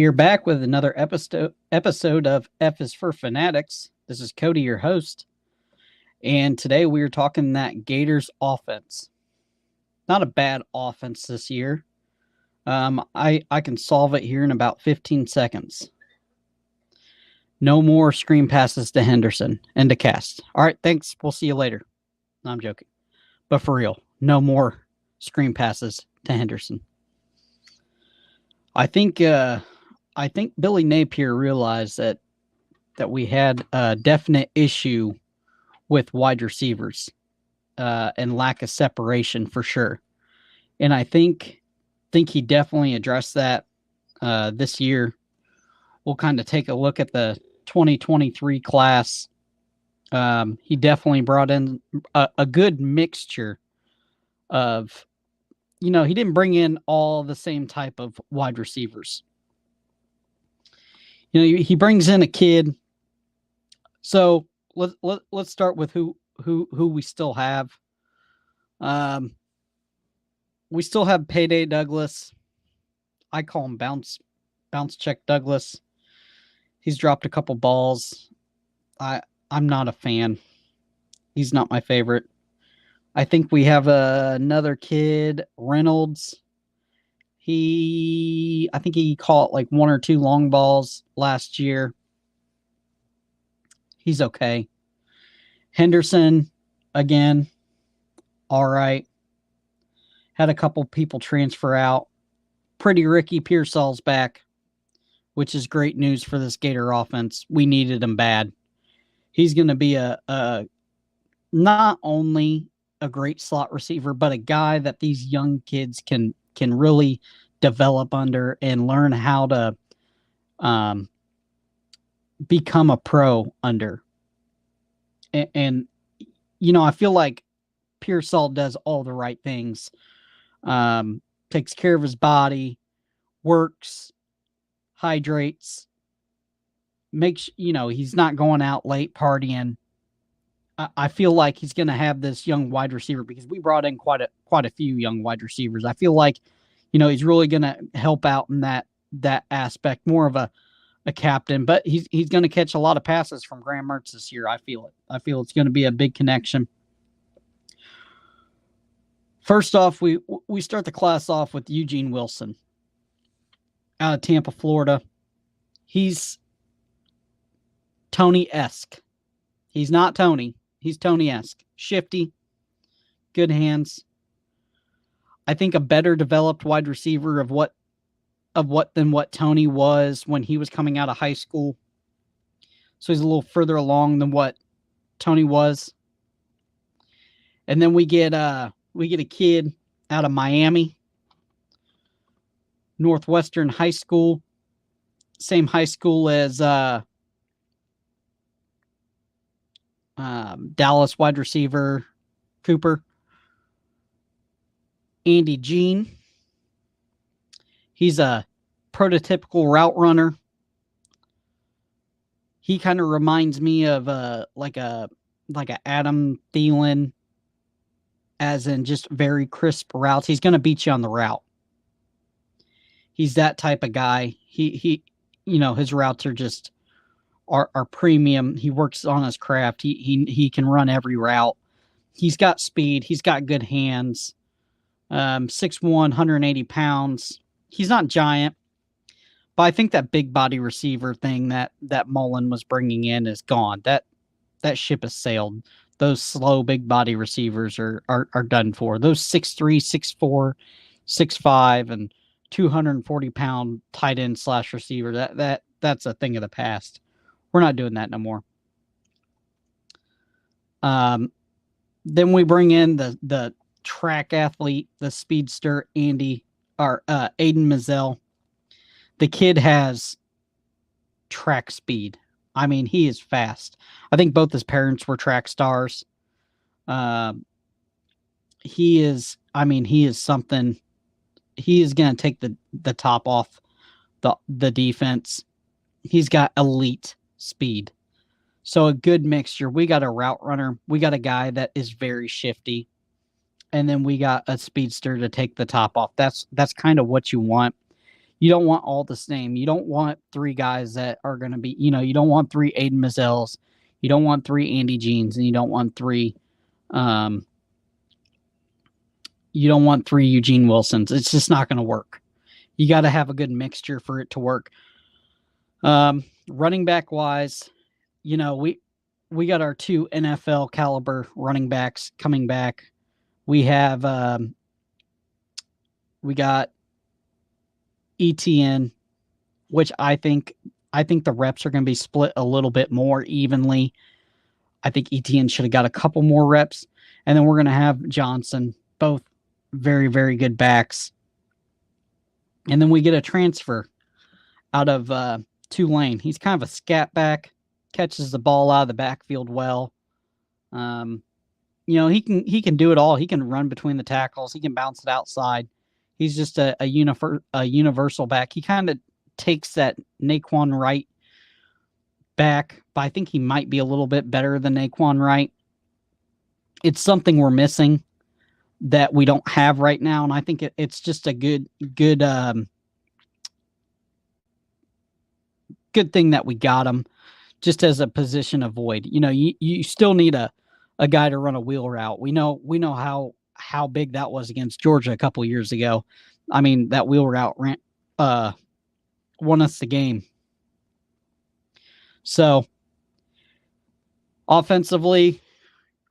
We are back with another episode of F is for Fanatics. This is Cody, your host, and today we are talking that Gators offense. Not a bad offense this year. I can solve it here in about 15 seconds. No more screen passes to Henderson and to Cast. All right, thanks. We'll see you later. No, I'm joking, but for real, no more screen passes to Henderson. I think Billy Napier realized that we had a definite issue with wide receivers and lack of separation for sure. And I think he definitely addressed that this year. We'll kind of take a look at the 2023 class. He definitely brought in a good mixture of, he didn't bring in all the same type of wide receivers. He brings in a kid. So let's start with who we still have. We still have Payday Douglas. I call him bounce check Douglas. He's dropped a couple balls. I'm not a fan. He's not my favorite. I think we have another kid, Reynolds. I think he caught like one or two long balls last year. He's okay. Henderson, again, all right. Had a couple people transfer out. Pretty Ricky Pearsall's back, which is great news for this Gator offense. We needed him bad. He's going to be a not only a great slot receiver, but a guy that these young kids can really develop under and learn how to become a pro under. And I feel like Pearsall does all the right things. Takes care of his body, works, hydrates, makes, he's not going out late partying. I feel like he's going to have this young wide receiver because we brought in quite a few young wide receivers. I feel like, he's really going to help out in that aspect, more of a captain, but he's going to catch a lot of passes from Graham Mertz this year. I feel it. I feel it's going to be a big connection. First off, we start the class off with Eugene Wilson out of Tampa, Florida. He's Tony-esque. He's not Tony. He's Tony-esque. Shifty, good hands. I think a better developed wide receiver than what Tony was when he was coming out of high school. So he's a little further along than what Tony was. And then we get a kid out of Miami, Northwestern High School, same high school as Dallas wide receiver Cooper, Andy Jean. He's a prototypical route runner. He kind of reminds me of like a Adam Thielen, as in just very crisp routes. He's going to beat you on the route. He's that type of guy. He his routes are just are premium. He works on his craft. He can run every route. He's got speed. He's got good hands. 6'1", 180 pounds. He's not giant, but I think that big body receiver thing that Mullen was bringing in is gone. That ship has sailed. Those slow big body receivers are done for. Those 6'3", 6'4", 6'5", and 240-pound tight end / receiver, that's a thing of the past. We're not doing that no more. Then we bring in the track athlete, the speedster, Aiden Mizell. The kid has track speed. I mean, he is fast. I think both his parents were track stars. He is something. He is going to take the top off the defense. He's got elite speed. So a good mixture. We got a route runner. We got a guy that is very shifty. And then we got a speedster to take the top off. That's kind of what you want. You don't want all the same. You don't want 3 guys that are going to be, you don't want 3 Aiden Mazells. You don't want 3 Andy Jeans, and you don't want 3 Eugene Wilsons. It's just not going to work. You got to have a good mixture for it to work. Running back wise, we got our 2 NFL caliber running backs coming back. We got ETN, which I think the reps are going to be split a little bit more evenly. I think ETN should have got a couple more reps. And then we're going to have Johnson, both very, very good backs. And then we get a transfer out of Tulane. He's kind of a scat back, catches the ball out of the backfield well. He can do it all. He can run between the tackles. He can bounce it outside. He's just a universal back. He kind of takes that Naquan Wright back, but I think he might be a little bit better than Naquan Wright. It's something we're missing that we don't have right now, and I think it's just a good thing that we got him just as a position of void. You still need a guy to run a wheel route. We know how big that was against Georgia a couple years ago. I mean, that wheel route won us the game. So, offensively,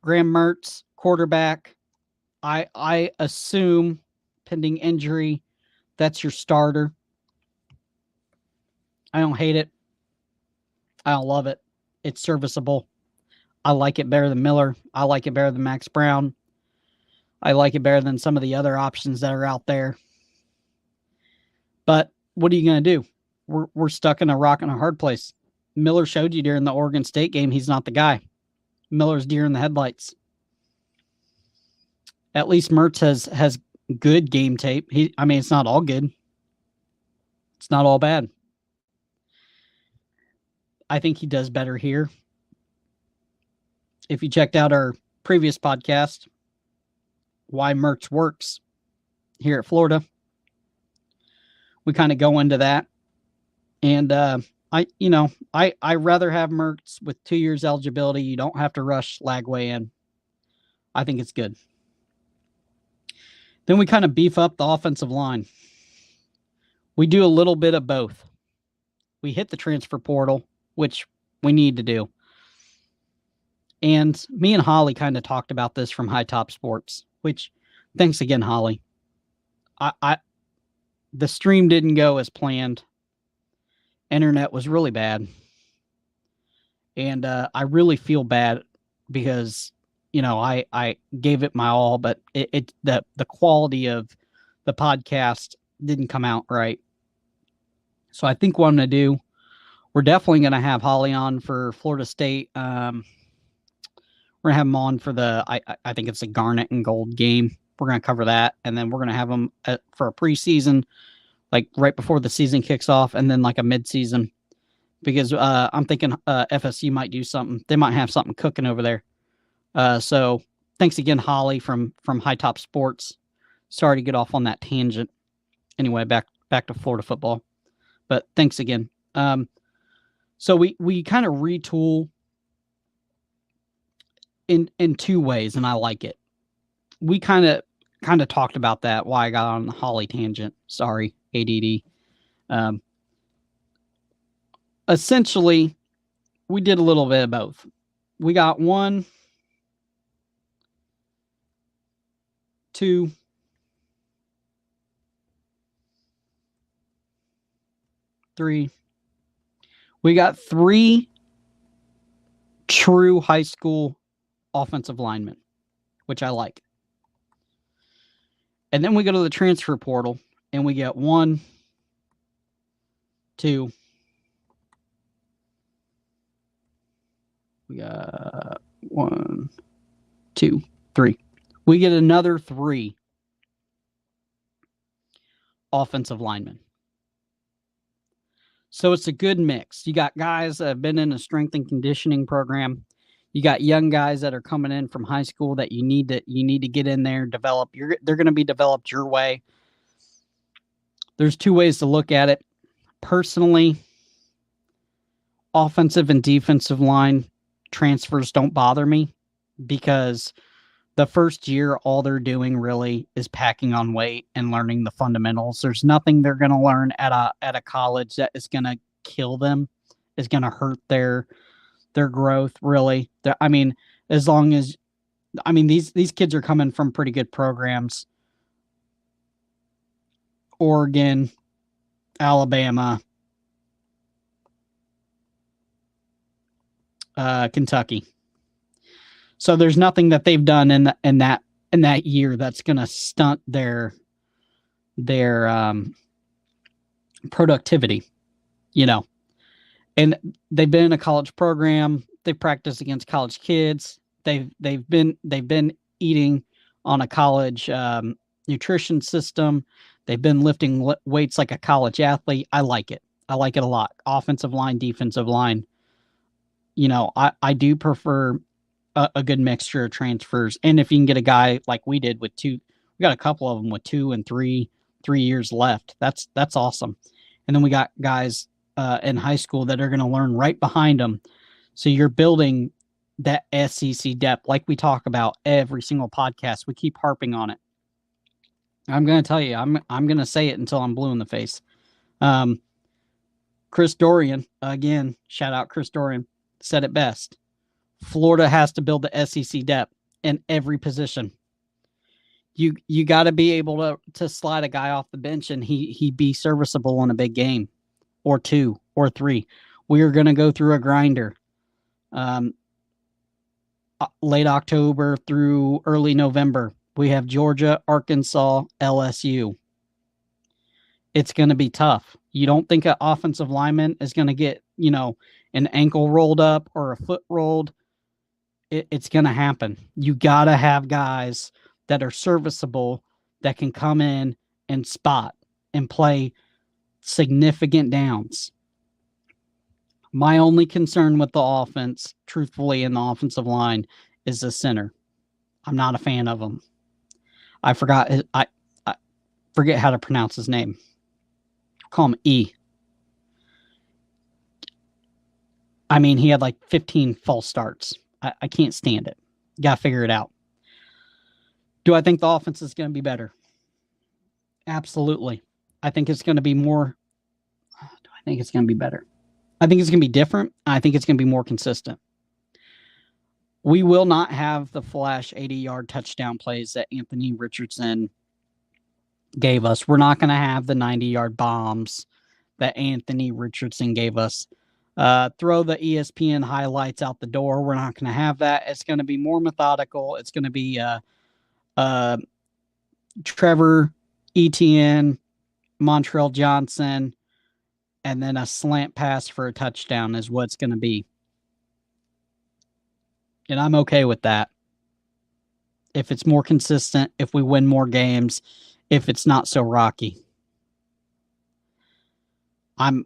Graham Mertz, quarterback. I assume, pending injury, that's your starter. I don't hate it. I don't love it. It's serviceable. I like it better than Miller. I like it better than Max Brown. I like it better than some of the other options that are out there. But what are you going to do? We're stuck in a rock and a hard place. Miller showed you during the Oregon State game he's not the guy. Miller's deer in the headlights. At least Mertz has good game tape. It's not all good. It's not all bad. I think he does better here. If you checked out our previous podcast, why Mertz works here at Florida, we kind of go into that. And I rather have Mertz with 2 years eligibility. You don't have to rush Lagway in. I think it's good. Then we kind of beef up the offensive line. We do a little bit of both. We hit the transfer portal, which we need to do. And me and Holly kind of talked about this from High Top Sports, which, thanks again, Holly. The stream didn't go as planned. Internet was really bad. And I really feel bad because, I gave it my all, but the quality of the podcast didn't come out right. So I think what I'm going to do, we're definitely going to have Holly on for Florida State. We're going to have him on for I think it's a Garnet and Gold game. We're going to cover that. And then we're going to have him for a preseason, like right before the season kicks off, and then like a midseason. Because I'm thinking FSU might do something. They might have something cooking over there. So thanks again, Holly from High Top Sports. Sorry to get off on that tangent. Anyway, back to Florida football. But thanks again. So we kind of retool in 2 ways, and I like it. We kind of talked about that, why I got on the Holly tangent. Sorry, ADD. Essentially, we did a little bit of both. We got 1, 2, 3. We got 3 true high school offensive linemen, which I like. And then we go to the transfer portal and we get 1, 2. We got 1, 2, 3. We get another 3 offensive linemen. So it's a good mix. You got guys that have been in a strength and conditioning program. You got young guys that are coming in from high school that you need to get in there and develop. They're going to be developed your way. There's two ways to look at it. Personally, offensive and defensive line transfers don't bother me because the first year, all they're doing really is packing on weight and learning the fundamentals. There's nothing they're going to learn at a college that is going to kill them, is going to hurt their growth. Really, I mean, as long as these kids are coming from pretty good programs, Oregon, Alabama, Kentucky. So there's nothing that they've done in that year that's going to stunt their productivity, you know. And they've been in a college program. They practice against college kids. They've been eating on a college nutrition system. They've been lifting weights like a college athlete. I like it. I like it a lot. Offensive line, defensive line. You know, I do prefer a good mixture of transfers. And if you can get a guy like we did with we got a couple of them with 2 and 3 years left. That's awesome. And then we got guys in high school that are going to learn right behind them. So you're building that SEC depth, like we talk about every single podcast. We keep harping on it. I'm going to tell you, I'm going to say it until I'm blue in the face. Chris Dorian, again, shout out Chris Dorian, said it best. Florida has to build the SEC depth in every position. You got to be able to slide a guy off the bench and he be serviceable in a big game or 2 or 3. We are going to go through a grinder. Late October through early November. We have Georgia, Arkansas, LSU. It's going to be tough. You don't think an offensive lineman is going to get, an ankle rolled up or a foot rolled. It's going to happen. You got to have guys that are serviceable that can come in and spot and play significant downs. My only concern with the offense, truthfully, in the offensive line is the center. I'm not a fan of him. I forget how to pronounce his name. Call him E. I mean, he had like 15 false starts. I can't stand it. Got to figure it out. Do I think the offense is going to be better? Absolutely. I think it's going to be more. Do I think it's going to be better? I think it's going to be different. I think it's going to be more consistent. We will not have the flash 80-yard touchdown plays that Anthony Richardson gave us. We're not going to have the 90-yard bombs that Anthony Richardson gave us. Throw the ESPN highlights out the door. We're not going to have that. It's going to be more methodical. It's going to be Trevor Etienne, Montrell Johnson, and then a slant pass for a touchdown is what it's going to be. And I'm okay with that. If it's more consistent, if we win more games, if it's not so rocky. I'm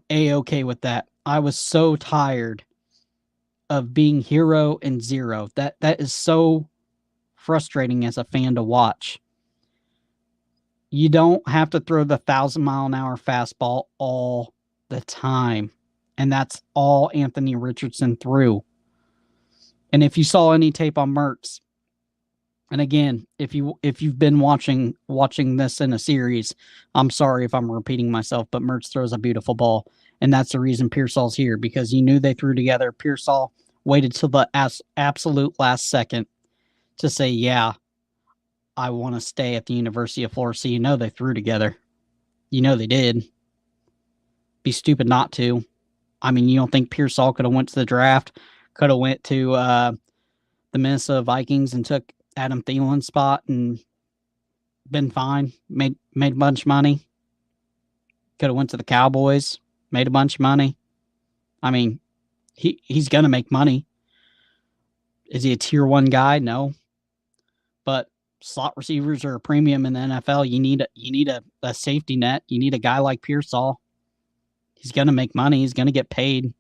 A-okay with that. I was so tired of being hero and zero. That is so frustrating as a fan to watch. You don't have to throw the 1,000-mile-an-hour fastball all the time. And that's all Anthony Richardson threw. And if you saw any tape on Mertz, and again, if you've been watching this in a series, I'm sorry if I'm repeating myself, but Mertz throws a beautiful ball. And that's the reason Pearsall's here, because you knew they threw together. Pearsall waited till the absolute last second to say, yeah, I want to stay at the University of Florida. So you know they threw together. You know they did. Be stupid not to. I mean, you don't think Pearsall could have went to the draft, could have went to the Minnesota Vikings and took Adam Thielen's spot and been fine, made a bunch of money. Could have went to the Cowboys, made a bunch of money. I mean, he's going to make money. Is he a tier 1 guy? No. But slot receivers are a premium in the NFL. You need a safety net. You need a guy like Pearsall. He's going to make money. He's going to get paid.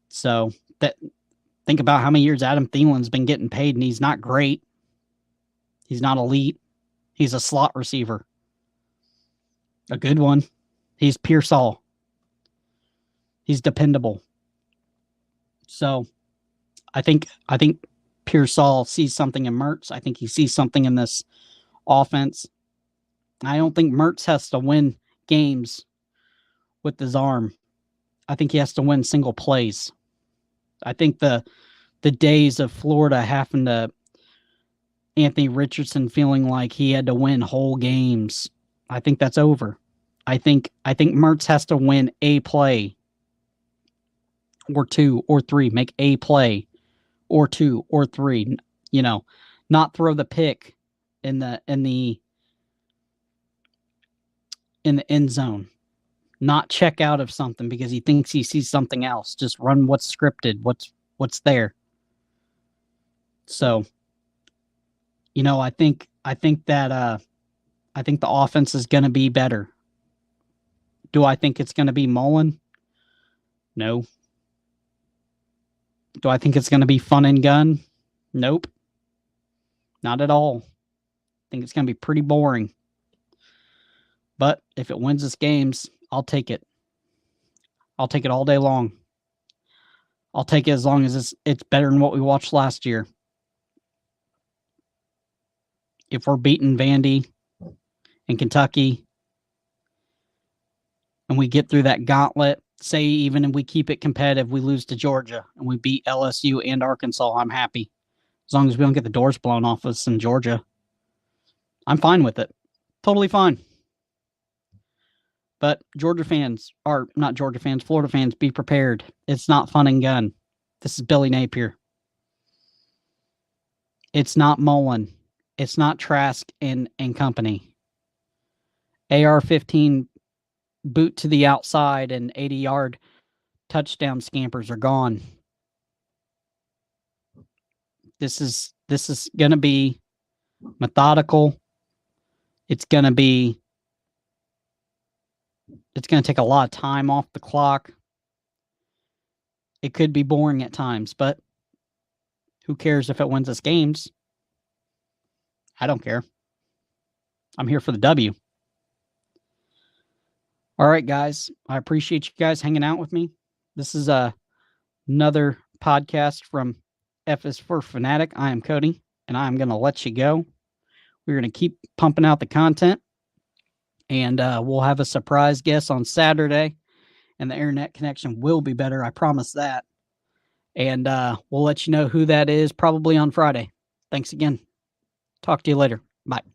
So think about how many years Adam Thielen's been getting paid, and he's not great. He's not elite. He's a slot receiver. A good one. He's Pearsall. He's dependable. So I think Pearsall sees something in Mertz. I think he sees something in this offense. I don't think Mertz has to win games with his arm. I think he has to win single plays. I think the days of Florida having to Anthony Richardson feeling like he had to win whole games, I think that's over. I think Mertz has to win a play or two or three, make a play or two or three, not throw the pick in the end zone, not check out of something because he thinks he sees something else. Just run what's scripted, what's there. So, I think the offense is going to be better. Do I think it's going to be Mullen? No. Do I think it's going to be fun and gun? Nope. Not at all. I think it's going to be pretty boring. But if it wins us games, I'll take it. I'll take it all day long. I'll take it as long as it's better than what we watched last year. If we're beating Vandy and Kentucky and we get through that gauntlet, say even if we keep it competitive, we lose to Georgia and we beat LSU and Arkansas, I'm happy. As long as we don't get the doors blown off us in Georgia, I'm fine with it. Totally fine. But Florida fans, be prepared. It's not fun and gun. This is Billy Napier. It's not Mullen. It's not Trask and company. AR-15 boot to the outside and 80-yard touchdown scampers are gone. This is going to be methodical. It's going to take a lot of time off the clock. It could be boring at times, but who cares if it wins us games? I don't care. I'm here for the W. All right, guys. I appreciate you guys hanging out with me. This is another podcast from F is for Fanatic. I am Cody, and I'm going to let you go. We're going to keep pumping out the content, and we'll have a surprise guest on Saturday, and the internet connection will be better. I promise that. And we'll let you know who that is probably on Friday. Thanks again. Talk to you later. Bye.